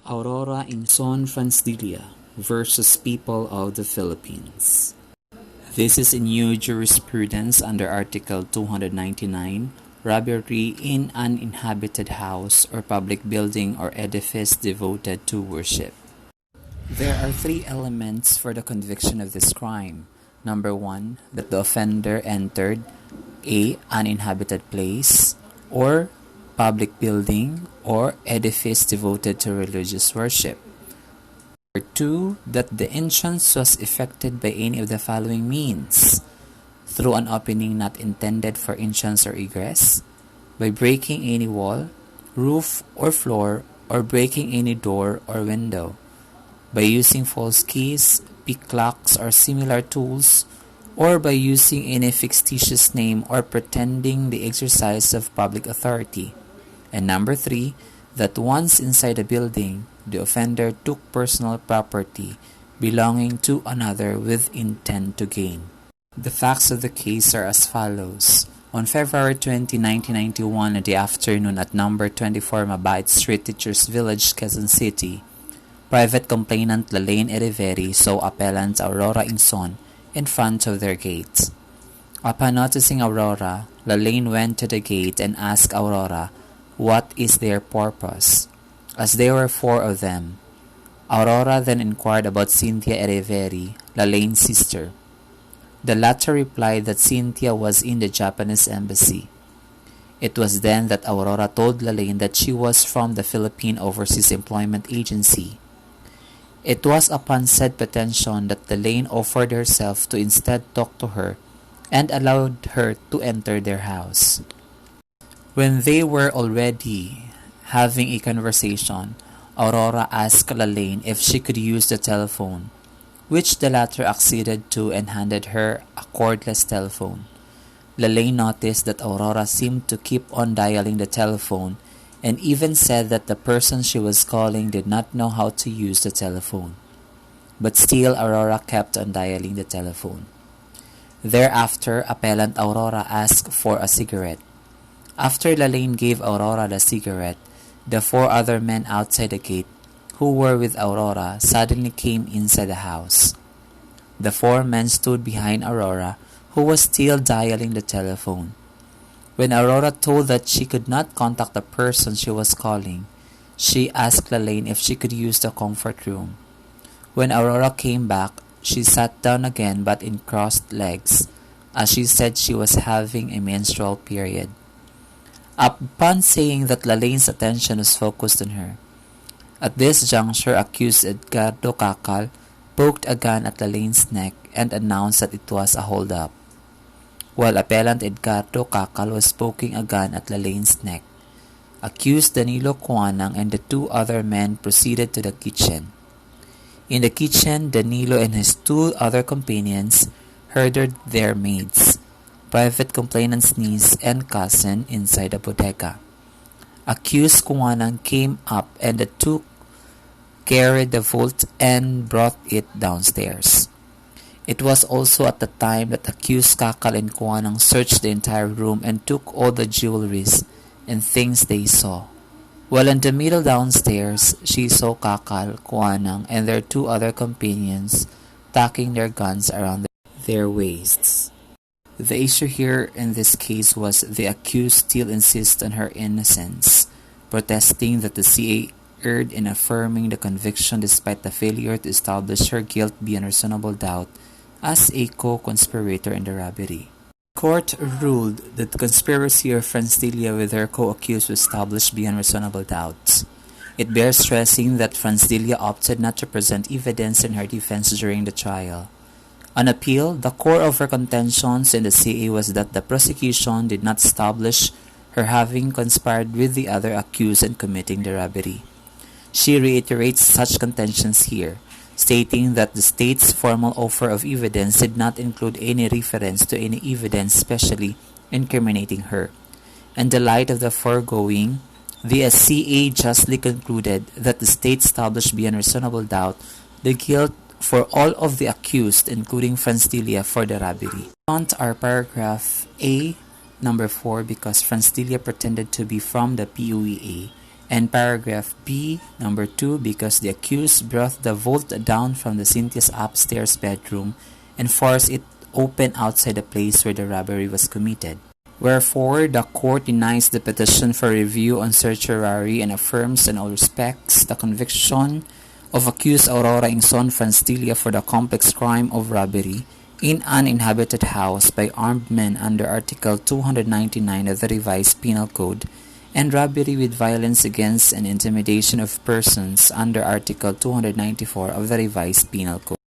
Aurora Inson Fransdilia versus People of the Philippines. This is a new jurisprudence under Article 299, robbery in uninhabited house or public building or edifice devoted to worship. There are three elements for the conviction of this crime. Number one, that the offender entered a uninhabited place or public building or edifice devoted to religious worship. Number two, that the entrance was effected by any of the following means: through an opening not intended for entrance or egress, by breaking any wall, roof, or floor, or breaking any door or window, by using false keys, picklocks, or similar tools, or by using any fictitious name or pretending the exercise of public authority. And number three, that once inside a building, the offender took personal property belonging to another with intent to gain. The facts of the case are as follows. On February 20, 1991, in the afternoon at number 24 Mabait Street, Teachers Village, Quezon City, private complainant Lalaine Eriveri saw appellant Aurora Inson in front of their gate. Upon noticing Aurora, Lalaine went to the gate and asked Aurora what is their purpose, as there were four of them. Aurora then inquired about Cynthia Eriveri, Lalaine's sister. The latter replied that Cynthia was in the Japanese embassy. It was then that Aurora told Lalaine that she was from the Philippine Overseas Employment Agency. It was upon said pretension that Lalaine offered herself to instead talk to her and allowed her to enter their house. When they were already having a conversation, Aurora asked Lalaine if she could use the telephone, which the latter acceded to and handed her a cordless telephone. Lalaine noticed that Aurora seemed to keep on dialing the telephone and even said that the person she was calling did not know how to use the telephone. But still Aurora kept on dialing the telephone. Thereafter, appellant Aurora asked for a cigarette. After Lalaine gave Aurora the cigarette, the four other men outside the gate, who were with Aurora, suddenly came inside the house. The four men stood behind Aurora, who was still dialing the telephone. When Aurora told that she could not contact the person she was calling, she asked Lalaine if she could use the comfort room. When Aurora came back, she sat down again but in crossed legs, as she said she was having a menstrual period. Upon saying that, Lalaine's attention was focused on her. At this juncture, accused Edgardo Cacal poked a gun at Lalaine's neck and announced that it was a hold-up. While appellant Edgardo Cacal was poking a gun at Lalaine's neck, accused Danilo Cuanang and the two other men proceeded to the kitchen. In the kitchen, Danilo and his two other companions herded their maids, private complainant's niece and cousin, inside the bodega. Accused Cuanang came up and the two carried the vault and brought it downstairs. It was also at the time that accused Cacal and Cuanang searched the entire room and took all the jewelries and things they saw. While in the middle downstairs, she saw Cacal, Cuanang, and their two other companions tucking their guns around their waists. The issue here in this case was the accused still insists on her innocence, protesting that the CA erred in affirming the conviction despite the failure to establish her guilt beyond reasonable doubt as a co-conspirator in the robbery. The court ruled that the conspiracy of Fransdilia with her co-accused was established beyond reasonable doubt. It bears stressing that Fransdilia opted not to present evidence in her defense during the trial. On appeal, the core of her contentions in the CA was that the prosecution did not establish her having conspired with the other accused in committing the robbery. She reiterates such contentions here, stating that the state's formal offer of evidence did not include any reference to any evidence specially incriminating her. In the light of the foregoing, the CA justly concluded that the state established beyond reasonable doubt the guilt for all of the accused, including Fransdilia, for the robbery. On to our paragraph A, number 4, because Fransdilia pretended to be from the PUEA And paragraph B, number 2, because the accused brought the vault down from the Cynthia's upstairs bedroom and forced it open outside the place where the robbery was committed. Wherefore, the court denies the petition for review on certiorari and affirms in all respects the conviction of accused Aurora Ingson Francedilla for the complex crime of robbery in uninhabited house by armed men under Article 299 of the Revised Penal Code and robbery with violence against and intimidation of persons under Article 294 of the Revised Penal Code.